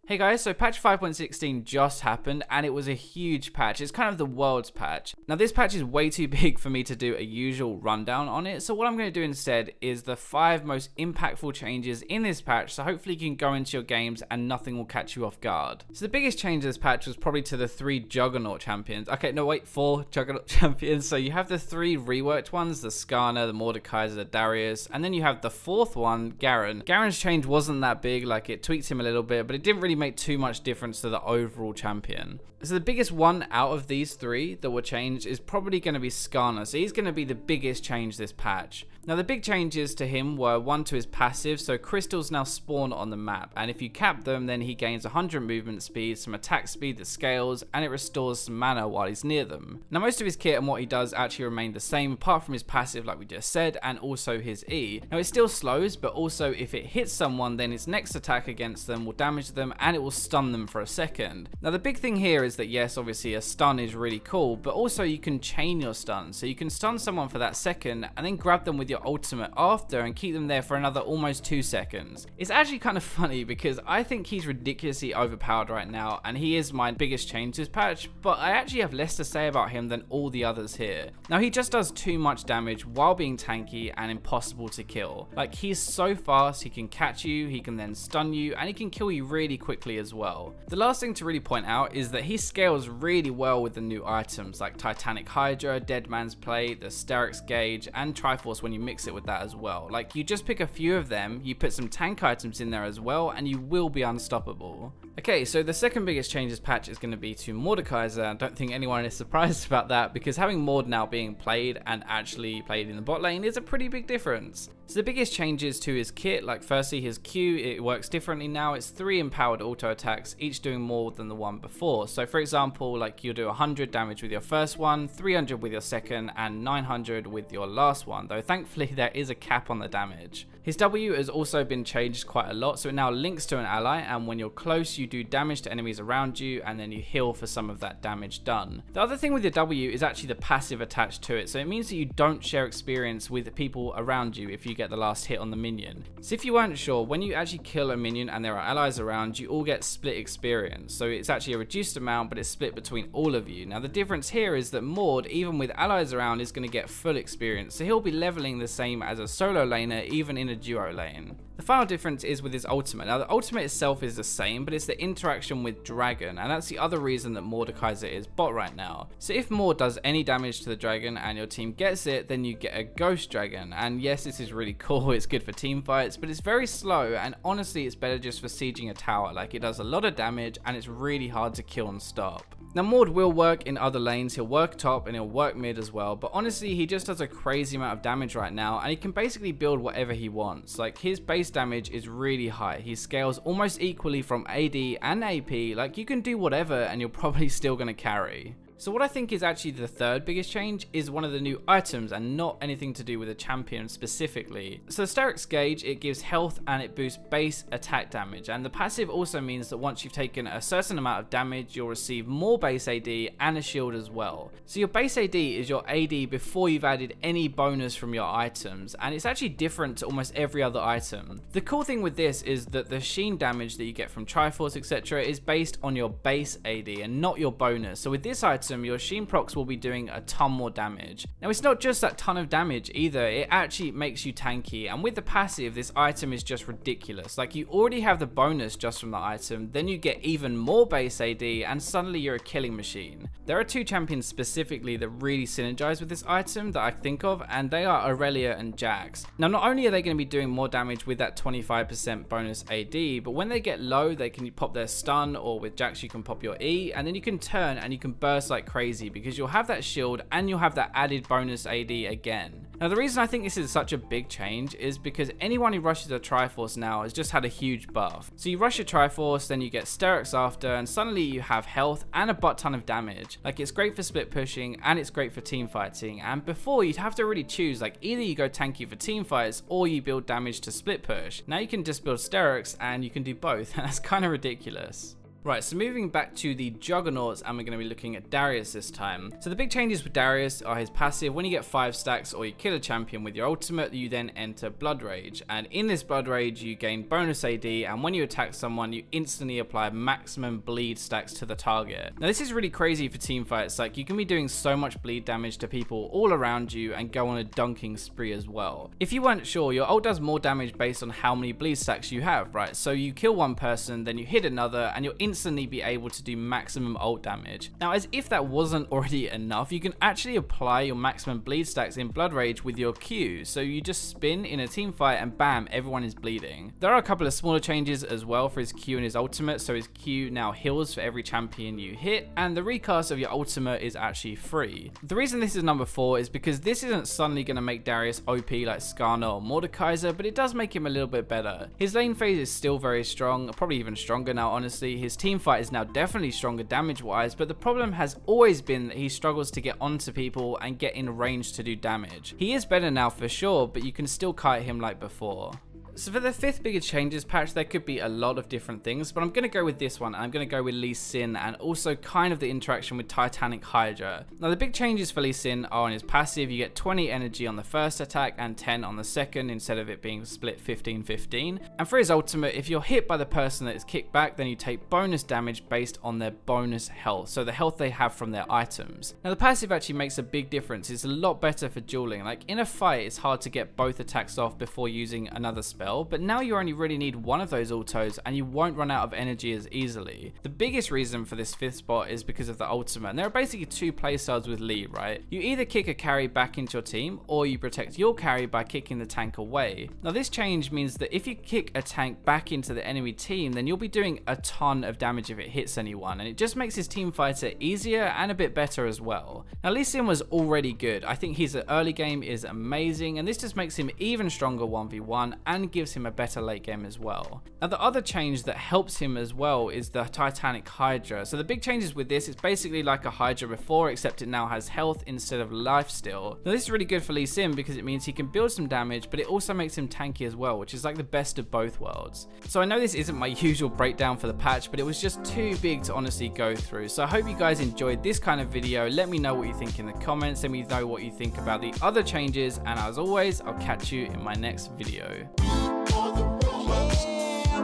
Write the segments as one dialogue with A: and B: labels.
A: Hey guys, so patch 5.16 just happened and it was a huge patch. It's kind of the world's patch. Now this patch is way too big for me to do a usual rundown on it, so what I'm going to do instead is the 5 most impactful changes in this patch, so hopefully you can go into your games and nothing will catch you off guard. So the biggest change of this patch was probably to the 3 Juggernaut champions. Okay, no wait, 4 Juggernaut champions. So you have the 3 reworked ones, the Skarner, the Mordekaiser, the Darius, and then you have the 4th one, Garen. Garen's change wasn't that big, like it tweaked him a little bit, but it didn't really make too much difference to the overall champion. So the biggest one out of these 3 that were changed is probably going to be Skarner. So he's going to be the biggest change this patch. Now the big changes to him were one to his passive, so crystals now spawn on the map, and if you cap them then he gains 100 movement speed, some attack speed that scales, and it restores some mana while he's near them. Now most of his kit and what he does actually remain the same apart from his passive like we just said, and also his E. Now it still slows, but also if it hits someone then its next attack against them will damage them and it will stun them for a second. Now the big thing here is that yes, obviously a stun is really cool, but also you can chain your stun, so you can stun someone for that second and then grab them with your ultimate after and keep them there for another almost 2 seconds. It's actually kind of funny because I think he's ridiculously overpowered right now and he is my biggest change this patch, but I actually have less to say about him than all the others here. Now he just does too much damage while being tanky and impossible to kill. Like he's so fast, he can catch you, he can then stun you, and he can kill you really quickly as well. The last thing to really point out is that he scales really well with the new items like Titanic Hydra, Dead Man's Plate, the Steris Gauge, and Triforce when you mix it with that as well. Like you just pick a few of them, you put some tank items in there as well, and you will be unstoppable. Okay, so the second biggest change this patch is going to be to Mordekaiser. I don't think anyone is surprised about that because having Mord now being played and actually played in the bot lane is a pretty big difference. So the biggest changes to his kit, like firstly his Q, it works differently now. It's 3 empowered auto attacks, each doing more than the one before. So for example, like you'll do 100 damage with your first one, 300 with your second, and 900 with your last one, though thankfully there is a cap on the damage. His W has also been changed quite a lot, so it now links to an ally, and when you're close you do damage to enemies around you and then you heal for some of that damage done. The other thing with your W is actually the passive attached to it, so it means that you don't share experience with people around you if you get the last hit on the minion. So if you weren't sure, when you actually kill a minion and there are allies around, you all get split experience, so it's actually a reduced amount but it's split between all of you. Now the difference here is that Mord, even with allies around, is going to get full experience, so he'll be leveling the same as a solo laner even in a duo lane. The final difference is with his ultimate. Now the ultimate itself is the same, but it's the interaction with Dragon, and that's the other reason that Mordekaiser is bot right now. So if Mord does any damage to the dragon and your team gets it, then you get a ghost dragon, and yes, this is really cool, it's good for team fights, but it's very slow, and honestly it's better just for sieging a tower. Like it does a lot of damage and it's really hard to kill and stop. Now Mord will work in other lanes, he'll work top and he'll work mid as well, but honestly he just does a crazy amount of damage right now and he can basically build whatever he wants. Like his base damage is really high, he scales almost equally from AD and AP, like you can do whatever and you're probably still going to carry. So what I think is actually the third biggest change is one of the new items and not anything to do with a champion specifically. So Steris Gauge, it gives health and it boosts base attack damage, and the passive also means that once you've taken a certain amount of damage you'll receive more base AD and a shield as well. So your base AD is your AD before you've added any bonus from your items, and it's actually different to almost every other item. The cool thing with this is that the sheen damage that you get from Triforce etc is based on your base AD and not your bonus. So with this item your sheen procs will be doing a ton more damage. Now it's not just that ton of damage either, it actually makes you tanky, and with the passive this item is just ridiculous. Like you already have the bonus just from the item, then you get even more base AD and suddenly you're a killing machine. There are 2 champions specifically that really synergize with this item that I think of, and they are Aurelia and Jax. Now not only are they going to be doing more damage with that 25% bonus AD, but when they get low they can pop their stun, or with Jax you can pop your E, and then you can turn and you can burst like crazy because you'll have that shield and you'll have that added bonus AD again. Now the reason I think this is such a big change is because anyone who rushes a Triforce now has just had a huge buff. So you rush your Triforce, then you get Steris after, and suddenly you have health and a butt ton of damage. Like it's great for split pushing and it's great for team fighting, and before you'd have to really choose, like either you go tanky for team fights or you build damage to split push. Now you can just build Steris and you can do both, and that's kind of ridiculous. Right, so moving back to the Juggernauts, and we're going to be looking at Darius this time. So the big changes with Darius are his passive. When you get 5 stacks or you kill a champion with your ultimate, you then enter Blood Rage. And in this Blood Rage, you gain bonus AD, and when you attack someone, you instantly apply maximum bleed stacks to the target. Now this is really crazy for team fights. Like, you can be doing so much bleed damage to people all around you and go on a dunking spree as well. If you weren't sure, your ult does more damage based on how many bleed stacks you have, right? So you kill one person, then you hit another, and you'll instantly be able to do maximum ult damage. Now, as if that wasn't already enough, you can actually apply your maximum bleed stacks in Blood Rage with your Q. So you just spin in a team fight and bam, everyone is bleeding. There are a couple of smaller changes as well for his Q and his ultimate. So his Q now heals for every champion you hit, and the recast of your ultimate is actually free. The reason this is number 4 is because this isn't suddenly going to make Darius OP like Skarner or Mordekaiser, but it does make him a little bit better. His lane phase is still very strong, probably even stronger now, honestly. His team fight is now definitely stronger damage wise, but the problem has always been that he struggles to get onto people and get in range to do damage. He is better now for sure, but you can still kite him like before. So for the 5th biggest changes patch, there could be a lot of different things, but I'm going to go with this one. I'm going to go with Lee Sin, and also kind of the interaction with Titanic Hydra. Now the big changes for Lee Sin are on his passive. You get 20 energy on the first attack and 10 on the second, instead of it being split 15-15. And for his ultimate, if you're hit by the person that is kicked back, then you take bonus damage based on their bonus health, so the health they have from their items. Now the passive actually makes a big difference. It's a lot better for dueling. Like, in a fight, it's hard to get both attacks off before using another spell, but now you only really need one of those autos and you won't run out of energy as easily. The biggest reason for this 5th spot is because of the ultimate, and there are basically 2 playstyles with Lee, right? You either kick a carry back into your team, or you protect your carry by kicking the tank away. Now this change means that if you kick a tank back into the enemy team, then you'll be doing a ton of damage if it hits anyone, and it just makes his team fighter easier and a bit better as well. Now Lee Sin was already good. I think his early game is amazing, and this just makes him even stronger 1v1 and gives him a better late game as well. Now the other change that helps him as well is the Titanic Hydra. So the big changes with this, it's basically like a Hydra before, except it now has health instead of life steal. Now this is really good for Lee Sin because it means he can build some damage, but it also makes him tanky as well, which is like the best of both worlds. So I know this isn't my usual breakdown for the patch, but it was just too big to honestly go through. So I hope you guys enjoyed this kind of video. Let me know what you think in the comments. Let me know what you think about the other changes, and as always, I'll catch you in my next video.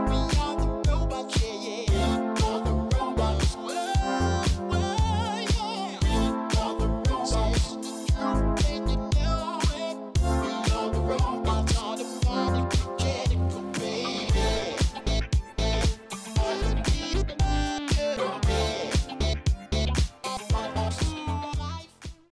B: We